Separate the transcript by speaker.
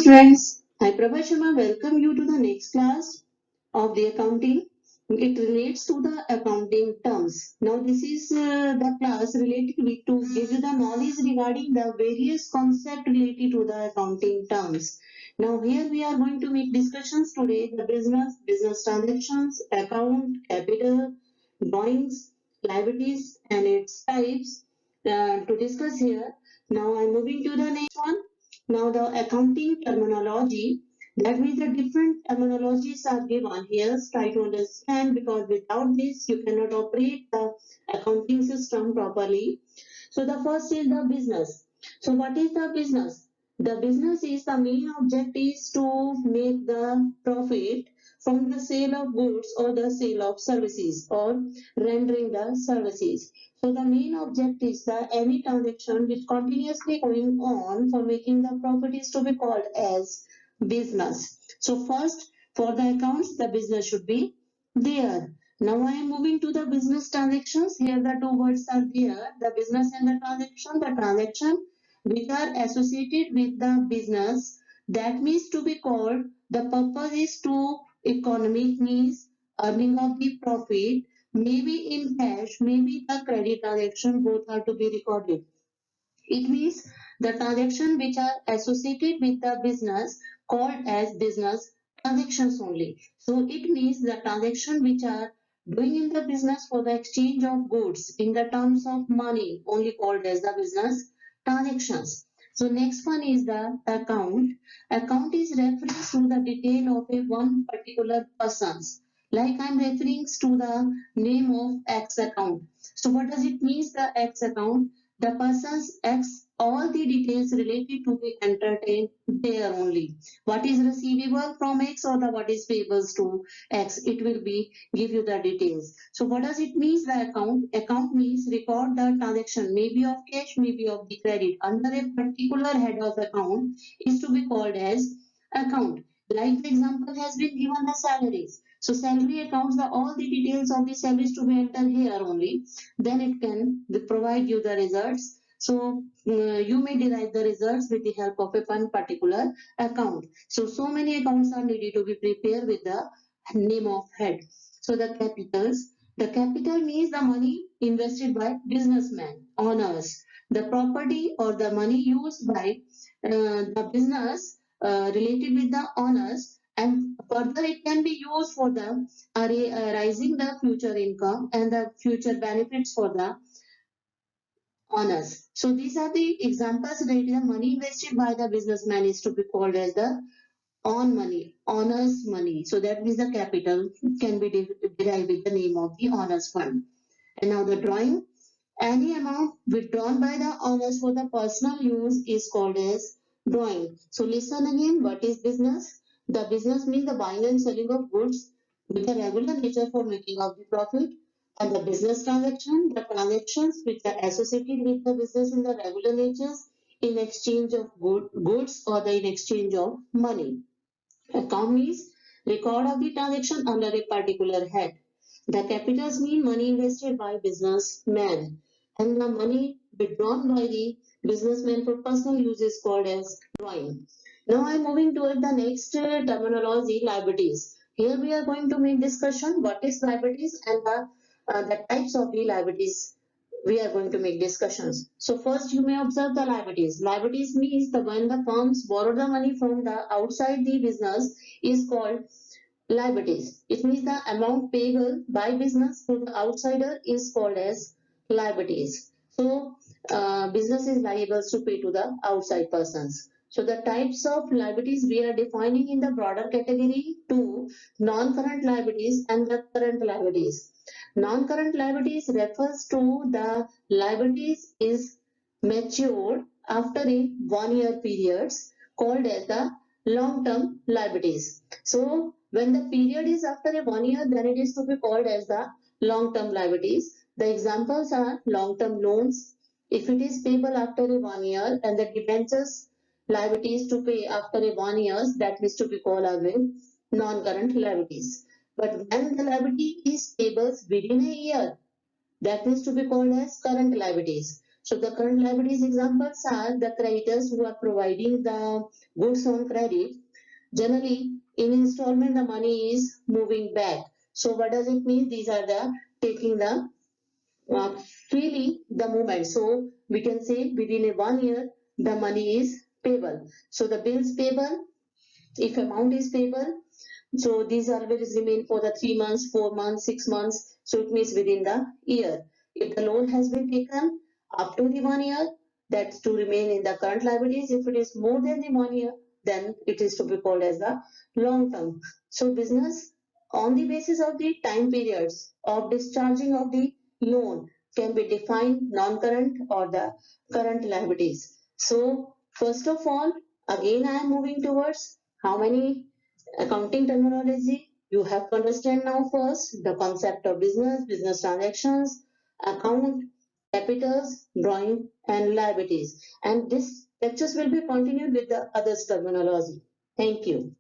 Speaker 1: friends, I Prabha Sharma welcome you to the next class of the accounting. It relates to the accounting terms. Now this is the class related to give you the knowledge regarding the various concepts related to the accounting terms. Now here we are going to make discussions today the business transactions, account, capital, drawings, liabilities and its types to discuss here. Now I'm moving to the next one. Now the accounting terminology, that means the different terminologies are given here. Try to understand because without this you cannot operate the accounting system properly. So the first is the business. So what is the business? The business is the main object is to make the profit from the sale of goods or the sale of services or rendering the services. So the main object is the any transaction which continuously going on for making the profit is to be called as business. So first for the accounts the business should be there. Now I am moving to the business transactions. Here the two words are there, the business and the transaction. The transaction which are associated with the business, that means to be called, the purpose is to economic means earning of the profit, maybe in cash, maybe the credit transaction, both are to be recorded. It means the transaction which are associated with the business called as business transactions only. So it means the transaction which are doing in the business for the exchange of goods in the terms of money only called as the business transactions. So next one is the account. Account is reference to the detail of a one particular person's. Like I'm referring to the name of X account. So what does it mean the X account? The person's X, all the details related to be entertained there only. What is receivable from X or the what is payable to X, it will be give you the details. So what does it mean the account? Account means record the transaction, maybe of cash, maybe of the credit under a particular head of account is to be called as account. Like the example has been given the salaries. So salary accounts, the all the details of the salaries to be entered here only, then it can provide you the results. So you may derive the results with the help of a one particular account. So many accounts are needed to be prepared with the name of head. So the capitals, the capital means the money invested by businessmen, owners, the property or the money used by the business related with the owners, and further it can be used for the raising the future income and the future benefits for the owners. So these are the examples related to the money invested by the businessman is to be called as the on money, owners money. So that means the capital can be derived with the name of the owners fund. And now the drawing, any amount withdrawn by the owners for the personal use is called as drawing. So listen again, what is business? The business means the buying and selling of goods with a regular nature for making of the profit. And the business transaction, the transactions which are associated with the business in the regular natures in exchange of goods or in exchange of money. Account means record of the transaction under a particular head. The capitals mean money invested by businessman, and the money withdrawn by the businessman for personal use is called as drawing. Now I am moving toward the next terminology, liabilities. Here we are going to make discussion what is liabilities and the types of the liabilities we are going to make discussions. So first you may observe the liabilities. Liabilities means the when the firms borrow the money from the outside the business is called liabilities. It means the amount payable by business to the outsider is called as liabilities. So business is liable to pay to the outside persons. So the types of liabilities we are defining in the broader category to non-current liabilities and the current liabilities. Non-current liabilities refers to the liabilities is matured after a 1 year periods called as the long-term liabilities. So when the period is after a 1 year, then it is to be called as the long-term liabilities. The examples are long-term loans. If it is payable after a 1 year and the debentures liabilities to pay after a 1 year, that is to be called as non-current liabilities. But when the liability is payable within a year, that is to be called as current liabilities. So the current liabilities examples are the creditors who are providing the goods on credit. Generally, in installment, the money is moving back. So what does it mean? These are the taking the freely the movement. So we can say within a 1 year, the money is payable. So the bills payable, if amount is payable, so these always remain for the 3 months, 4 months, 6 months. So it means within the year. If the loan has been taken up to the 1 year, that's to remain in the current liabilities. If it is more than the 1 year, then it is to be called as the long term. So business on the basis of the time periods of discharging of the loan can be defined non-current or the current liabilities. So first of all, again I am moving towards how many accounting terminology you have to understand now. First, the concept of business, business transactions, account, capitals, drawing, and liabilities. And this lectures will be continued with the others terminology. Thank you.